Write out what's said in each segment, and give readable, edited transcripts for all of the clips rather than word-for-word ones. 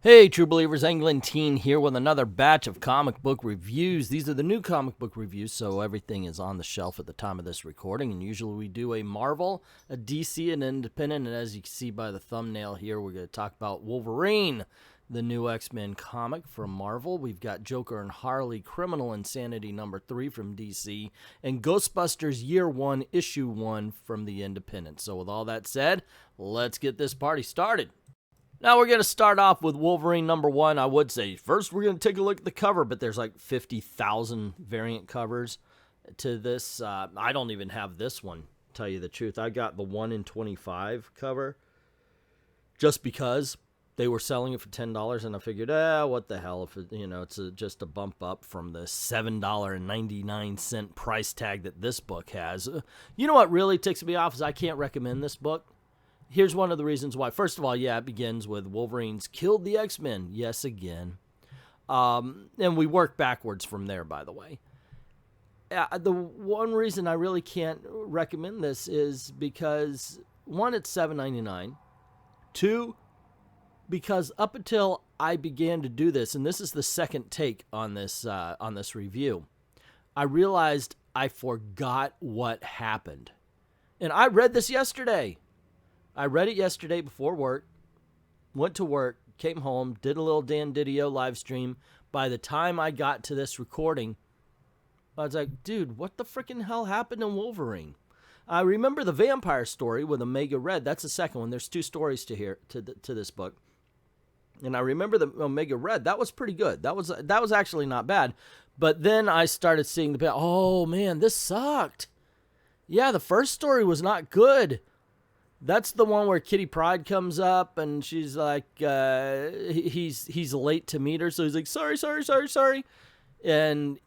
Hey, True Believers, Englentine here with another batch of comic book reviews. These are the new comic book reviews, so everything is on the shelf at the time of this recording. And usually we do a Marvel, a DC, and an Independent. And as you can see by the thumbnail here, we're going to talk about Wolverine, the new X-Men comic from Marvel. We've got Joker and Harley, Criminal Insanity #3 from DC, and Ghostbusters Year 1, Issue 1 from the Independent. So with all that said, let's get this party started. Now we're going to start off with Wolverine #1. I would say first we're going to take a look at the cover, but there's like 50,000 variant covers to this. I don't even have this one, to tell you the truth. I got the 1 in 25 cover just because they were selling it for $10, and I figured, what the hell, if it, it's just a bump up from the $7.99 price tag that this book has. You know what really ticks me off is I can't recommend this book. Here's one of the reasons why. First of all, yeah, it begins with Wolverine's killed the X-Men. Yes, again. And we work backwards from there, by the way. The one reason I really can't recommend this is because, one, it's $7.99. Two, because up until I began to do this, and this is the second take on this review, I realized I forgot what happened. And I read this yesterday. I read it yesterday before work, went to work, came home, did a little Dan Didio live stream. By the time I got to this recording, I was like, dude, what the freaking hell happened in Wolverine? I remember the vampire story with Omega Red. That's the second one. There's two stories to this book. And I remember the Omega Red. That was pretty good. That was actually not bad. But then I started seeing oh man, this sucked. Yeah, the first story was not good. That's the one where Kitty Pryde comes up and she's like, he's late to meet her. So he's like, sorry. And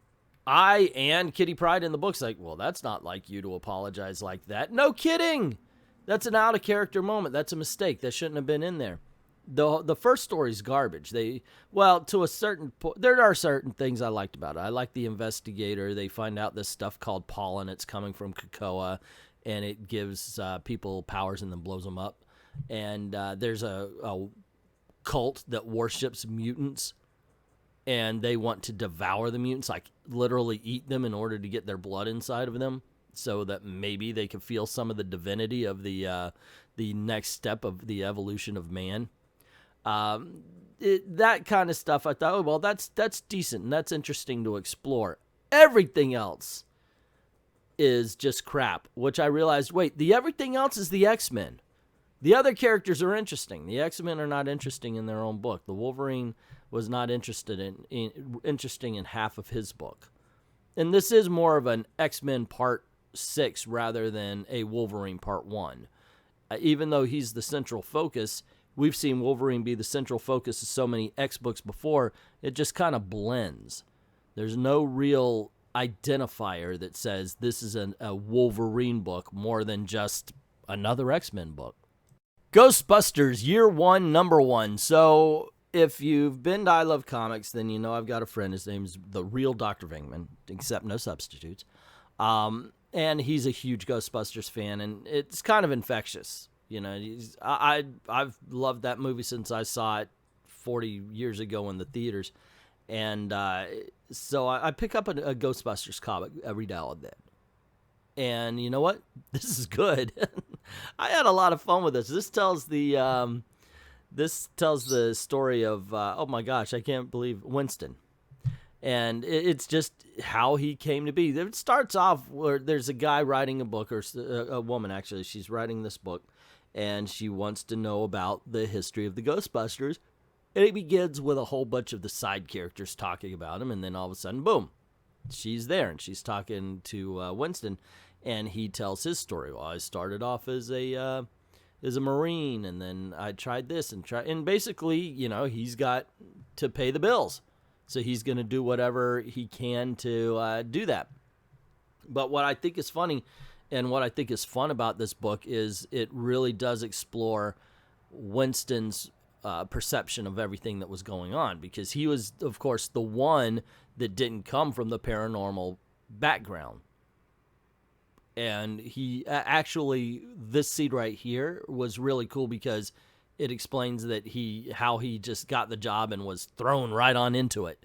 I and Kitty Pryde in the book's like, well, that's not like you to apologize like that. No kidding. That's an out of character moment. That's a mistake. That shouldn't have been in there. The first story's garbage. To a certain point, there are certain things I liked about it. I like the investigator. They find out this stuff called pollen. It's coming from Krakoa. And it gives people powers and then blows them up. And there's a cult that worships mutants, and they want to devour the mutants, like literally eat them in order to get their blood inside of them, so that maybe they can feel some of the divinity of the next step of the evolution of man. That kind of stuff, I thought, that's decent, and that's interesting to explore. Everything else is just crap, which I realized, the everything else is the X-Men. The other characters are interesting. The X-Men are not interesting in their own book. The Wolverine was not interesting in half of his book. And this is more of an X-Men Part 6 rather than a Wolverine Part 1. Even though he's the central focus, we've seen Wolverine be the central focus of so many X books before, it just kind of blends. There's no real identifier that says this is a Wolverine book more than just another X-Men book. Ghostbusters Year 1 #1. So if you've been to I Love Comics, then you know I've got a friend. His name's the real Dr. Vingman, except no substitutes. And he's a huge Ghostbusters fan, and it's kind of infectious. I've loved that movie since I saw it 40 years ago in the theaters. And so I pick up a Ghostbusters comic every now and then. And you know what? This is good. I had a lot of fun with this. This tells the story of, oh my gosh, I can't believe Winston. And it's just how he came to be. It starts off where there's a guy writing a book, or a woman actually. She's writing this book, and she wants to know about the history of the Ghostbusters. And it begins with a whole bunch of the side characters talking about him, and then all of a sudden, boom, she's there, and she's talking to Winston, and he tells his story. Well, I started off as a Marine, and then I tried this, and basically, he's got to pay the bills, so he's going to do whatever he can to do that. But what I think is funny, and what I think is fun about this book is it really does explore Winston's perception of everything that was going on, because he was, of course, the one that didn't come from the paranormal background. And he actually, this scene right here was really cool because it explains that how he just got the job and was thrown right on into it.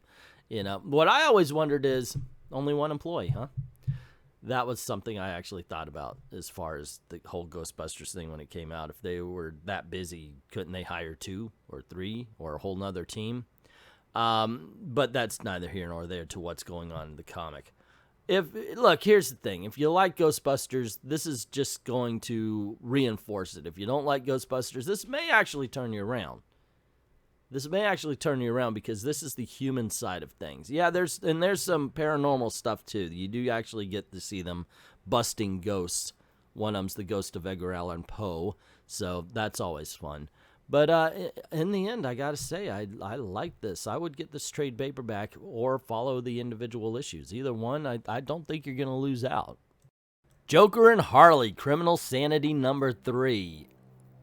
You know, what I always wondered is, only one employee, huh? That was something I actually thought about as far as the whole Ghostbusters thing when it came out. If they were that busy, couldn't they hire 2 or 3 or a whole nother team? But that's neither here nor there to what's going on in the comic. Look, here's the thing. If you like Ghostbusters, this is just going to reinforce it. If you don't like Ghostbusters, this may actually turn you around. This may actually turn you around because this is the human side of things. Yeah, there's some paranormal stuff too. You do actually get to see them busting ghosts. One of them's the ghost of Edgar Allan Poe, so that's always fun. But in the end, I gotta say, I like this. I would get this trade paperback or follow the individual issues. Either one, I don't think you're gonna lose out. Joker and Harley, Criminal Sanity #3.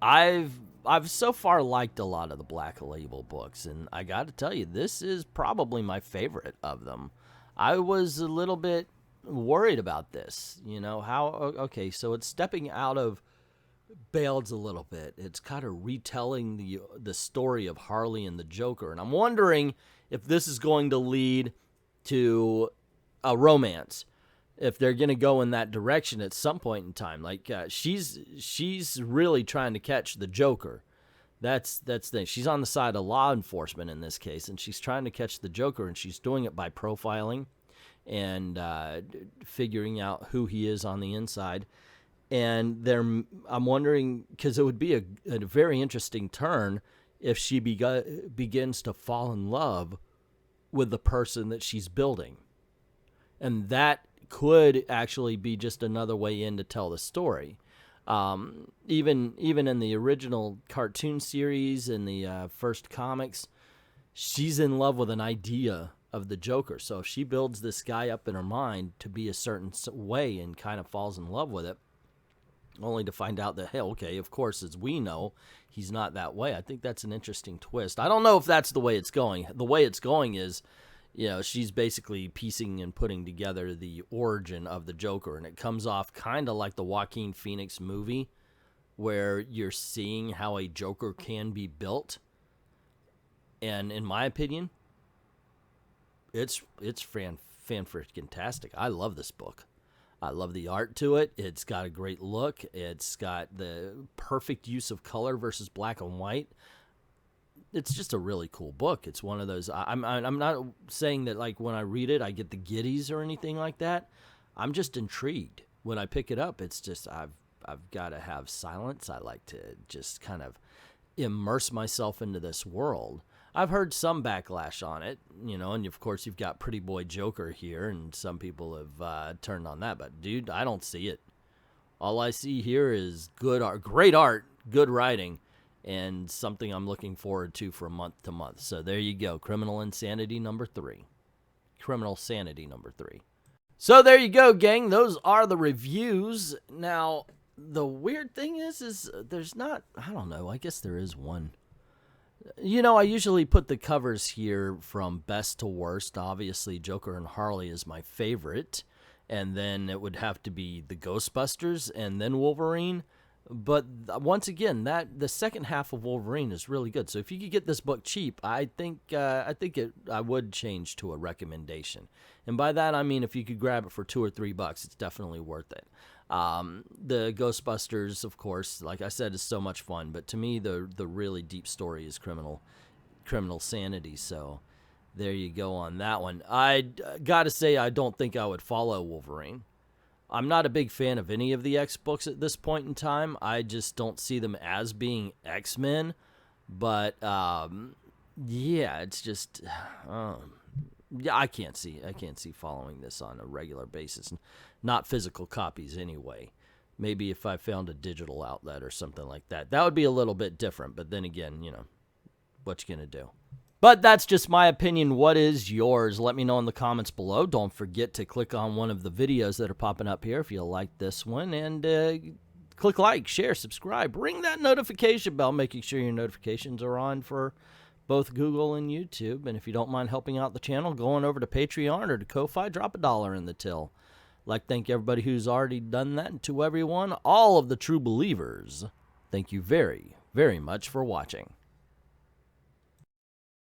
I've so far liked a lot of the Black Label books, and I got to tell you, this is probably my favorite of them. I was a little bit worried about this. You know, okay, so it's stepping out of Bale's a little bit. It's kind of retelling the story of Harley and the Joker, and I'm wondering if this is going to lead to a romance. If they're going to go in that direction at some point in time. Like, she's really trying to catch the Joker. That's the thing. She's on the side of law enforcement in this case, and she's trying to catch the Joker, and she's doing it by profiling and figuring out who he is on the inside. And I'm wondering, because it would be a very interesting turn if she begins to fall in love with the person that she's building. And that could actually be just another way in to tell the story. Even in the original cartoon series in the first comics, she's in love with an idea of the Joker. So if she builds this guy up in her mind to be a certain way and kind of falls in love with it, only to find out that, hey, okay, of course, as we know, he's not that way. I think that's an interesting twist. I don't know if that's the way it's going. The way it's going is, you know, she's basically piecing and putting together the origin of the Joker, and it comes off kind of like the Joaquin Phoenix movie, where you're seeing how a Joker can be built. And in my opinion, it's fan-freaking-tastic. I love this book. I love the art to it. It's got a great look. It's got the perfect use of color versus black and white. It's just a really cool book. It's one of those. I'm not saying that like when I read it I get the giddies or anything like that. I'm just intrigued when I pick it up. It's just I've got to have silence. I like to just kind of immerse myself into this world. I've heard some backlash on it, you know, and of course you've got Pretty Boy Joker here, and some people have turned on that. But dude, I don't see it. All I see here is good art, great art, good writing, and something I'm looking forward to from month to month. So there you go, Criminal Insanity #3. Criminal Sanity #3. So there you go, gang. Those are the reviews. Now, the weird thing is there's not, I don't know, I guess there is one. You know, I usually put the covers here from best to worst. Obviously, Joker and Harley is my favorite. And then it would have to be the Ghostbusters and then Wolverine. But once again, the second half of Wolverine is really good. So if you could get this book cheap, I would change to a recommendation. And by that I mean if you could grab it for $2 or $3, it's definitely worth it. The Ghostbusters, of course, like I said, is so much fun. But to me, the really deep story is Criminal Sanity. So there you go on that one. I gotta say, I don't think I would follow Wolverine. I'm not a big fan of any of the X books at this point in time. I just don't see them as being X-Men. But, yeah, it's just, yeah, I can't see following this on a regular basis. Not physical copies anyway. Maybe if I found a digital outlet or something like that. That would be a little bit different. But then again, you know, what you gonna do? But that's just my opinion. What is yours? Let me know in the comments below. Don't forget to click on one of the videos that are popping up here if you like this one. And click like, share, subscribe. Ring that notification bell, making sure your notifications are on for both Google and YouTube. And if you don't mind helping out the channel, go on over to Patreon or to Ko-Fi, drop $1 in the till. I'd like to thank everybody who's already done that. And to everyone, all of the true believers, thank you very, very much for watching.